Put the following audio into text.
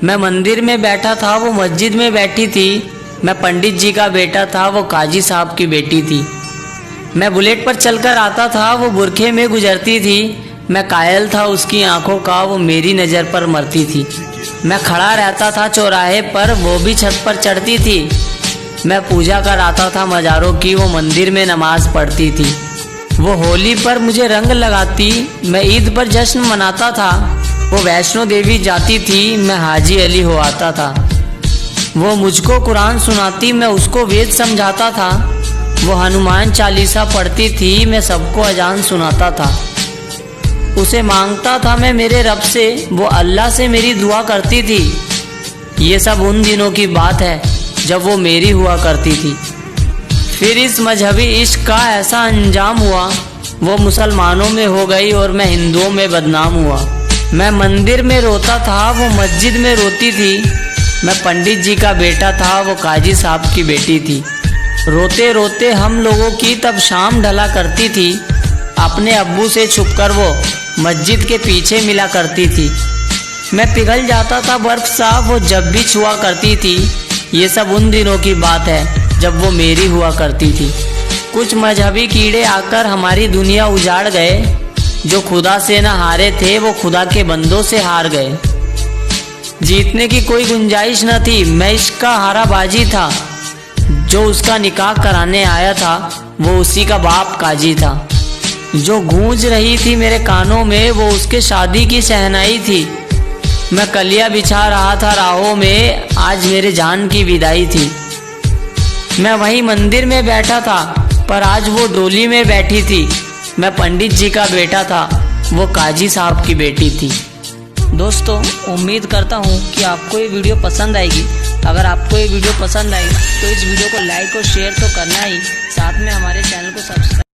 मैं मंदिर में बैठा था, वो मस्जिद में बैठी थी। मैं पंडित जी का बेटा था, वो काजी साहब की बेटी थी। मैं बुलेट पर चलकर आता था, वो बुरखे में गुजरती थी। मैं कायल था उसकी आंखों का, वो मेरी नज़र पर मरती थी। मैं खड़ा रहता था चौराहे पर, वो भी छत पर चढ़ती थी। मैं पूजा कर आता था मज़ारों की, वो मंदिर में नमाज पढ़ती थी। वो होली पर मुझे रंग लगाती, मैं ईद पर जश्न मनाता था। वो वैष्णो देवी जाती थी, मैं हाजी अली हो आता था। वो मुझको कुरान सुनाती, मैं उसको वेद समझाता था। वो हनुमान चालीसा पढ़ती थी, मैं सबको अजान सुनाता था। उसे मांगता था मैं मेरे रब से, वो अल्लाह से मेरी दुआ करती थी। ये सब उन दिनों की बात है जब वो मेरी हुआ करती थी। फिर इस मजहबी इश्क का ऐसा अंजाम हुआ, वो मुसलमानों में हो गई और मैं हिंदुओं में बदनाम हुआ। मैं मंदिर में रोता था, वो मस्जिद में रोती थी। मैं पंडित जी का बेटा था, वो काजी साहब की बेटी थी। रोते रोते हम लोगों की तब शाम ढला करती थी। अपने अब्बू से छुपकर वो मस्जिद के पीछे मिला करती थी। मैं पिघल जाता था बर्फ सा, वो जब भी छुआ करती थी। ये सब उन दिनों की बात है जब वो मेरी हुआ करती थी। कुछ मजहबी कीड़े आकर हमारी दुनिया उजाड़ गए। जो खुदा से न हारे थे, वो खुदा के बंदों से हार गए। जीतने की कोई गुंजाइश न थी, मैं इश्क का हाराबाजी था। जो उसका निकाह कराने आया था, वो उसी का बाप काजी था। जो गूंज रही थी मेरे कानों में, वो उसके शादी की शहनाई थी। मैं कलिया बिछा रहा था राहों में, आज मेरे जान की विदाई थी। मैं वहीं मंदिर में बैठा था, पर आज वो डोली में बैठी थी। मैं पंडित जी का बेटा था, वो काजी साहब की बेटी थी। दोस्तों, उम्मीद करता हूँ कि आपको ये वीडियो पसंद आएगी। अगर आपको ये वीडियो पसंद आई तो इस वीडियो को लाइक और शेयर तो करना ही, साथ में हमारे चैनल को सब्सक्राइब